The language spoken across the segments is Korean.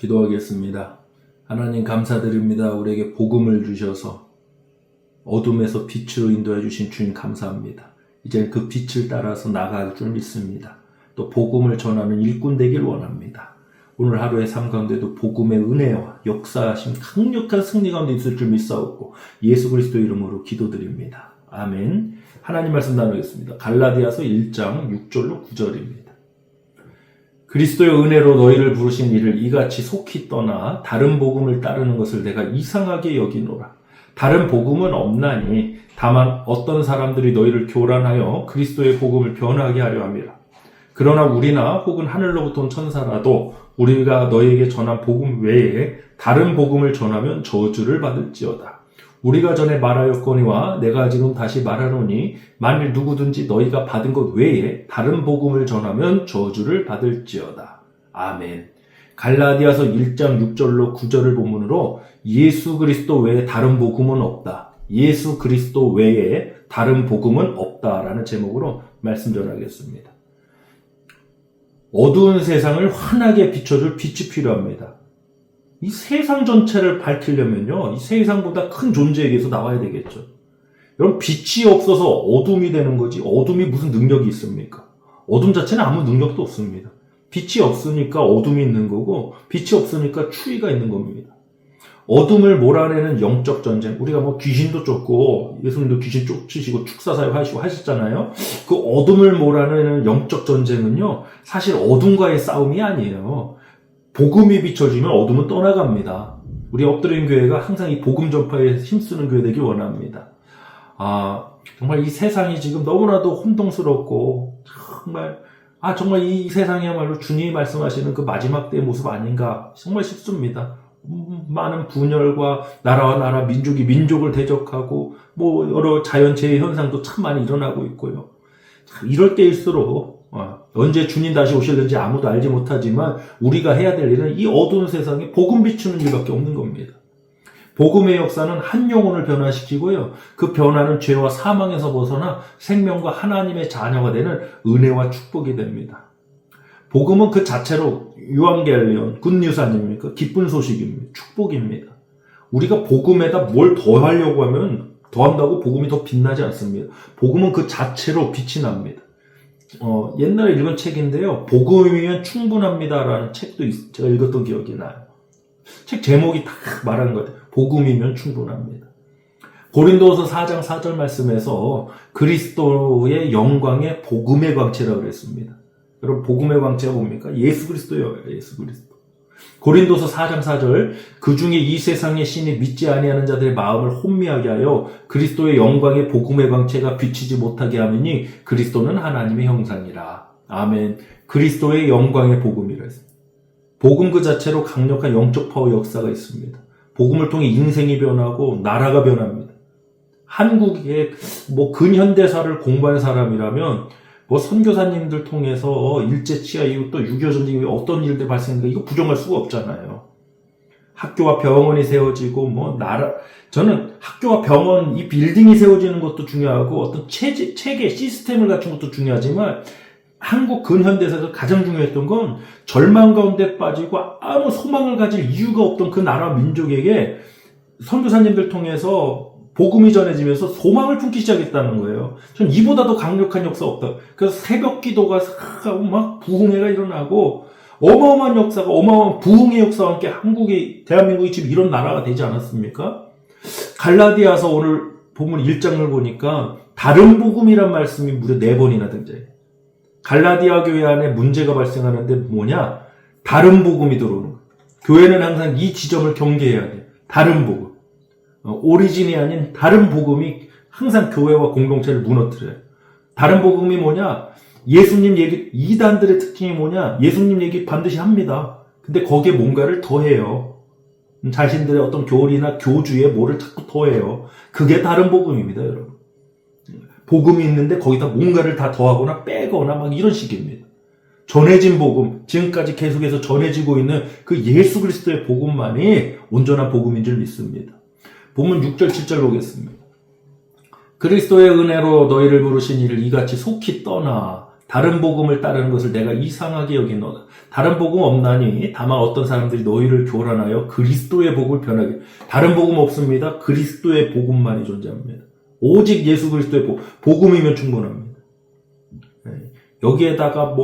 기도하겠습니다. 하나님 감사드립니다. 우리에게 복음을 주셔서 어둠에서 빛으로 인도해 주신 주님 감사합니다. 이제 그 빛을 따라서 나갈 줄 믿습니다. 또 복음을 전하는 일꾼 되길 원합니다. 오늘 하루의 삶 가운데도 복음의 은혜와 역사하심 강력한 승리 가운데 있을 줄 믿사옵고 예수 그리스도 이름으로 기도드립니다. 아멘. 하나님 말씀 나누겠습니다. 갈라디아서 1장 6절로 9절입니다. 그리스도의 은혜로 너희를 부르신 이를 이같이 속히 떠나 다른 복음을 따르는 것을 내가 이상하게 여기노라. 다른 복음은 없나니 다만 어떤 사람들이 너희를 교란하여 그리스도의 복음을 변하게 하려 함이라. 그러나 우리나 혹은 하늘로부터 온 천사라도 우리가 너희에게 전한 복음 외에 다른 복음을 전하면 저주를 받을지어다. 우리가 전에 말하였거니와 내가 지금 다시 말하노니 만일 누구든지 너희가 받은 것 외에 다른 복음을 전하면 저주를 받을지어다. 아멘. 갈라디아서 1장 6절로 9절을 본문으로 예수 그리스도 외에 다른 복음은 없다. 예수 그리스도 외에 다른 복음은 없다라는 제목으로 말씀 전하겠습니다. 어두운 세상을 환하게 비춰줄 빛이 필요합니다. 이 세상 전체를 밝히려면요, 이 세상보다 큰 존재에게서 나와야 되겠죠. 여러분, 빛이 없어서 어둠이 되는 거지, 어둠이 무슨 능력이 있습니까? 어둠 자체는 아무 능력도 없습니다. 빛이 없으니까 어둠이 있는 거고, 빛이 없으니까 추위가 있는 겁니다. 어둠을 몰아내는 영적 전쟁, 우리가 뭐 귀신도 쫓고, 예수님도 귀신 쫓으시고 축사사역 하시고 하셨잖아요. 그 어둠을 몰아내는 영적 전쟁은요, 사실 어둠과의 싸움이 아니에요. 복음이 비춰지면 어둠은 떠나갑니다. 우리 엎드린 교회가 항상 이 복음 전파에 힘쓰는 교회 되길 원합니다. 정말 이 세상이 지금 너무나도 혼동스럽고, 정말 이 세상이야말로 주님이 말씀하시는 그 마지막 때의 모습 아닌가 정말 싶습니다. 많은 분열과 나라와 나라, 민족이 민족을 대적하고, 여러 자연재해 현상도 참 많이 일어나고 있고요. 이럴 때일수록, 언제 주님 다시 오실는지 아무도 알지 못하지만 우리가 해야 될 일은 이 어두운 세상에 복음 비추는 일밖에 없는 겁니다. 복음의 역사는 한 영혼을 변화시키고요. 그 변화는 죄와 사망에서 벗어나 생명과 하나님의 자녀가 되는 은혜와 축복이 됩니다. 복음은 그 자체로 유앙겔리온, 굿뉴스 아닙니까? 기쁜 소식입니다. 축복입니다. 우리가 복음에다 뭘 더하려고 하면 더한다고 복음이 더 빛나지 않습니다. 복음은 그 자체로 빛이 납니다. 옛날에 읽은 책인데요. 복음이면 충분합니다라는 책도 제가 읽었던 기억이 나요. 책 제목이 딱 말하는 것 같아요. 복음이면 충분합니다. 고린도서 4장 4절 말씀에서 그리스도의 영광의 복음의 광채라고 그랬습니다. 여러분, 복음의 광채가 뭡니까? 예수 그리스도예요. 예수 그리스도. 고린도서 4장 4절, 그 중에 이 세상의 신이 믿지 아니하는 자들의 마음을 혼미하게 하여 그리스도의 영광의 복음의 광채가 비치지 못하게 하느니 그리스도는 하나님의 형상이라. 아멘. 그리스도의 영광의 복음이라 했습니다. 복음 그 자체로 강력한 영적 파워 역사가 있습니다. 복음을 통해 인생이 변하고 나라가 변합니다. 한국의 근현대사를 공부한 사람이라면 선교사님들 통해서 일제치하 이후 또 6.25 전쟁 이후에 어떤 일들 발생했는가 이거 부정할 수가 없잖아요. 학교와 병원이 세워지고 저는 학교와 병원 이 빌딩이 세워지는 것도 중요하고 어떤 체계 시스템을 갖춘 것도 중요하지만 한국 근현대사에서 가장 중요했던 건 절망 가운데 빠지고 아무 소망을 가질 이유가 없던 그 나라 민족에게 선교사님들 통해서 복음이 전해지면서 소망을 품기 시작했다는 거예요. 전 이보다 더 강력한 역사 없다. 그래서 새벽 기도가 막 부흥회가 일어나고 어마어마한 역사가 어마어마한 부흥의 역사와 함께 대한민국이 지금 이런 나라가 되지 않았습니까? 갈라디아서 오늘 본문 1장을 보니까 다른 복음이란 말씀이 무려 4번이나 등장해요. 갈라디아 교회 안에 문제가 발생하는데 뭐냐? 다른 복음이 들어오는 거예요. 교회는 항상 이 지점을 경계해야 돼요. 다른 복음. 오리진이 아닌 다른 복음이 항상 교회와 공동체를 무너뜨려요. 다른 복음이 뭐냐? 예수님 얘기, 이단들의 특징이 뭐냐? 예수님 얘기 반드시 합니다. 근데 거기에 뭔가를 더해요. 자신들의 어떤 교리나 교주에 뭐를 자꾸 더해요. 그게 다른 복음입니다, 여러분. 복음이 있는데 거기다 뭔가를 다 더하거나 빼거나 막 이런 식입니다. 전해진 복음, 지금까지 계속해서 전해지고 있는 그 예수 그리스도의 복음만이 온전한 복음인 줄 믿습니다. 본문 6절 7절 보겠습니다. 그리스도의 은혜로 너희를 부르신 이를 이같이 속히 떠나 다른 복음을 따르는 것을 내가 이상하게 여기노라. 다른 복음 없나니 다만 어떤 사람들이 너희를 교란하여 그리스도의 복음을 변하게. 다른 복음 없습니다. 그리스도의 복음만이 존재합니다. 오직 예수 그리스도의 복음이면 충분합니다. 여기에다가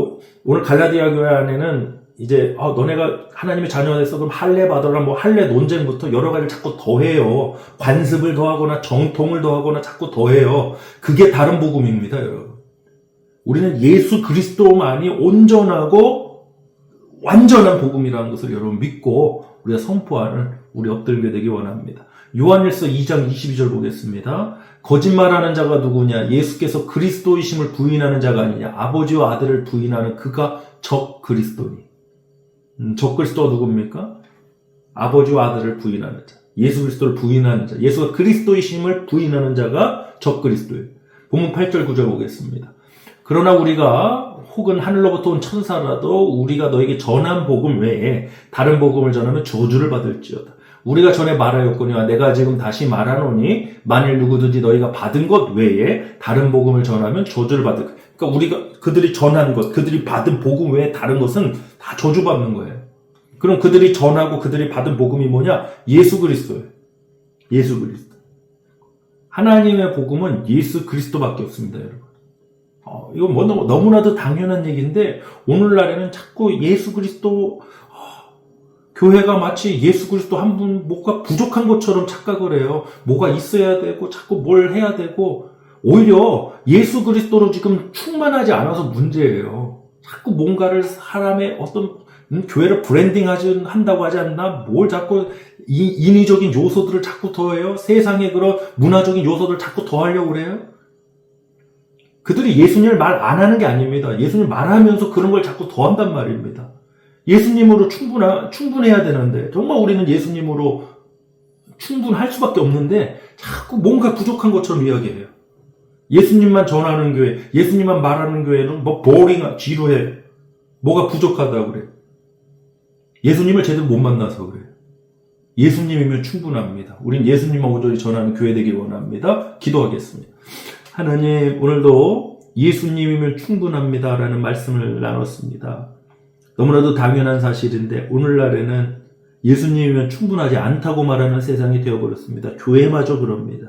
오늘 갈라디아 교회 안에는 이제 너네가 하나님의 자녀가 됐어 그럼 할례 받으라 할례 논쟁부터 여러 가지를 자꾸 더해요. 관습을 더하거나 정통을 더하거나 자꾸 더해요. 그게 다른 복음입니다, 여러분. 우리는 예수 그리스도만이 온전하고 완전한 복음이라는 것을 여러분 믿고 우리가 선포하는 우리 엎들게 되기 원합니다. 요한일서 2장 22절 보겠습니다. 거짓말하는 자가 누구냐? 예수께서 그리스도이심을 부인하는 자가 아니냐? 아버지와 아들을 부인하는 그가 적 그리스도니. 적 그리스도가 누굽니까? 아버지와 아들을 부인하는 자. 예수 그리스도를 부인하는 자. 예수가 그리스도이심을 부인하는 자가 적 그리스도예요. 본문 8절 9절 보겠습니다. 그러나 우리가 혹은 하늘로부터 온 천사라도 우리가 너에게 전한 복음 외에 다른 복음을 전하면 저주를 받을지어다. 우리가 전에 말하였거니와 내가 지금 다시 말하노니 만일 누구든지 너희가 받은 것 외에 다른 복음을 전하면 저주를 받을 거야. 그러니까 우리가 그들이 전한 것, 그들이 받은 복음 외에 다른 것은 다 저주받는 거예요. 그럼 그들이 전하고 그들이 받은 복음이 뭐냐? 예수 그리스도예요. 예수 그리스도. 하나님의 복음은 예수 그리스도밖에 없습니다, 여러분. 이건 너무나도 당연한 얘기인데 오늘날에는 자꾸 예수 그리스도 교회가 마치 예수 그리스도 한 분 뭐가 부족한 것처럼 착각을 해요. 뭐가 있어야 되고 자꾸 뭘 해야 되고 오히려 예수 그리스도로 지금 충만하지 않아서 문제예요. 자꾸 뭔가를 사람의 어떤 교회를 한다고 하지 않나? 뭘 자꾸 인위적인 요소들을 자꾸 더해요? 세상의 그런 문화적인 요소들을 자꾸 더하려고 그래요? 그들이 예수님을 말 안 하는 게 아닙니다. 예수님 말하면서 그런 걸 자꾸 더한단 말입니다. 예수님으로 충분해야 되는데 정말 우리는 예수님으로 충분할 수밖에 없는데 자꾸 뭔가 부족한 것처럼 이야기해요. 예수님만 전하는 교회, 예수님만 말하는 교회는 지루해. 뭐가 부족하다고 그래. 예수님을 제대로 못 만나서 그래요. 예수님이면 충분합니다. 우린 예수님만 오조리 전하는 교회 되길 원합니다. 기도하겠습니다. 하나님, 오늘도 예수님이면 충분합니다라는 말씀을 나눴습니다. 너무나도 당연한 사실인데 오늘날에는 예수님이면 충분하지 않다고 말하는 세상이 되어버렸습니다. 교회마저 그럽니다.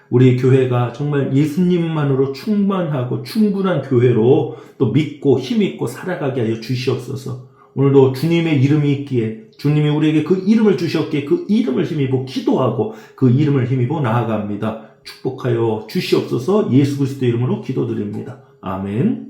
우리 교회가 정말 예수님만으로 충만하고 충분한 교회로 또 믿고 힘있고 살아가게 하여 주시옵소서. 오늘도 주님의 이름이 있기에 주님이 우리에게 그 이름을 주셨기에 그 이름을 힘입어 기도하고 그 이름을 힘입어 나아갑니다. 축복하여 주시옵소서. 예수 그리스도 이름으로 기도드립니다. 아멘.